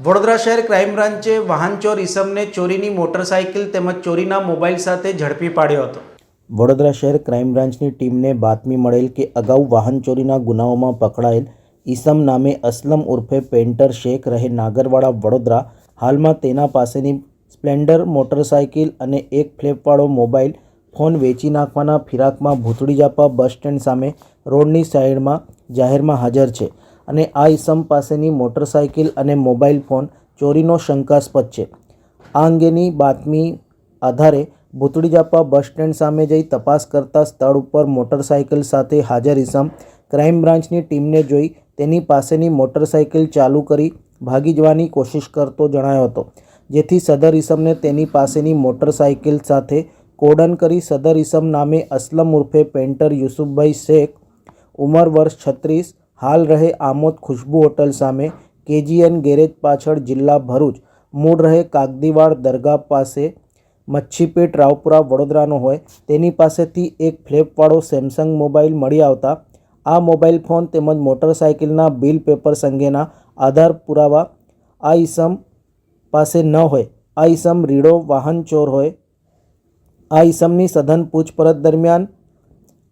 વડોદરા શહેર ક્રાઇમ બ્રાન્ચે વાહન ચોર ઈસમને ચોરીની મોટરસાઇકલ તેમજ ચોરીના મોબાઈલ સાથે ઝડપી પાડ્યો હતો। વડોદરા શહેર ક્રાઇમ બ્રાન્ચની ટીમને બાતમી મળેલ કે અગાઉ વાહન ચોરીના ગુનાઓમાં પકડાયેલ ઈસમ નામે અસલમ ઉર્ફે પેન્ટર શેખ રહે નાગરવાડા વડોદરા હાલમાં તેના પાસેની સ્પ્લેન્ડર મોટરસાઇકલ અને એક ફ્લેપવાળો મોબાઈલ ફોન વેચી નાખવાના ફિરાકમાં ભૂતળીજાપા બસ સ્ટેન્ડ સામે રોડની સાઈડમાં જાહેરમાં હાજર છે અને આ ઈસમ પાસેની મોટરસાઇકલ અને મોબાઈલ ફોન ચોરીનો શંકાસ્પદ છે। આ અંગેની બાતમી આધારે ભૂતળીજાપા બસ સ્ટેન્ડ સામે જઈ તપાસ કરતા સ્થળ ઉપર મોટરસાઇકલ સાથે હાજર ઈસમ ક્રાઇમ બ્રાન્ચની ટીમને જોઈ તેની પાસેની મોટરસાઇકલ ચાલુ કરી ભાગી જવાની કોશિશ કરતો જણાયો હતો, જેથી સદર ઈસમને તેની પાસેની મોટરસાઇકલ સાથે કોર્ડન કરી સદર ઈસમ નામે અસલમ ઉર્ફે પેન્ટર યુસુફભાઈ શેખ ઉંમર વર્ષ 36 હાલ રહે આમોદ ખુશ્બુ હોટલ સામે KGN ગેરેજ પાછળ જિલ્લા ભરૂચ મૂળ રહે કાગદીવાડ દરગાહ પાસે મચ્છીપેટ રાવપુરા વડોદરાનો હોય તેની પાસેથી એક ફ્લેપવાળો સેમસંગ મોબાઈલ મળી આવતા આ મોબાઈલ ફોન તેમજ મોટરસાઇકલના બિલ પેપર્સ અંગેના આધાર પુરાવા આ ઈસમ પાસે ન હોય આ ઈસમ રીડો વાહન ચોર હોય। આ ઈસમની સઘન પૂછપરછ દરમિયાન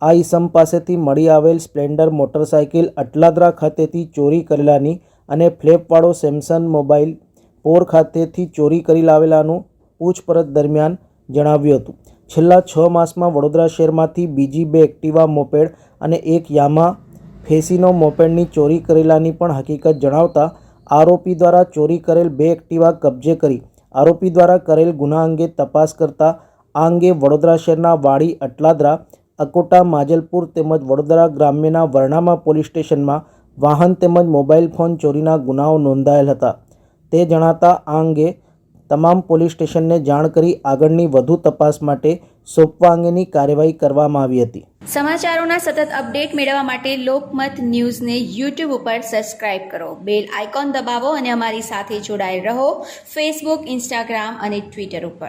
આ ઈસમ પાસેથી મળી આવેલ સ્પ્લેન્ડર મોટરસાઇકલ અટલાદરા ખાતેથી ચોરી કરેલાની અને ફ્લેપવાળો સેમસંગ મોબાઈલ પોર ખાતેથી ચોરી કરી લાવેલાનું પૂછપરછ દરમિયાન જણાવ્યું હતું। છેલ્લા 6 માસમાં વડોદરા શહેરમાંથી બીજી 2 એક્ટિવા મોપેડ અને એક યામા ફેસિનો મોપેડની ચોરી કરેલાની પણ હકીકત જણાવતા આરોપી દ્વારા ચોરી કરેલ 2 એક્ટિવા કબજે કરી આરોપી દ્વારા કરેલ ગુના અંગે તપાસ કરતા આ અંગે વડોદરા શહેરના વાડી અટલાદરા અકોટા માજલપુર તેમજ વડોદરા ગ્રામ્યના વરણામા પોલીસ સ્ટેશનમાં વાહન તેમજ મોબાઈલ ફોન ચોરીના ગુનાઓ નોંધાયેલ હતા। તે જણાતા આ અંગે તમામ પોલીસ સ્ટેશનને જાણ કરી આગળની વધુ તપાસ માટે સોંપવા અંગેની કાર્યવાહી કરવામાં આવી હતી। સમાચારોના સતત અપડેટ મેળવવા માટે લોકમત ન્યૂઝને YouTube ઉપર સબસ્ક્રાઇબ કરો, બેલ આઇકોન દબાવો અને અમારી સાથે જોડાયેલ રહો ફેસબુક, ઇન્સ્ટાગ્રામ અને ટ્વિટર ઉપર।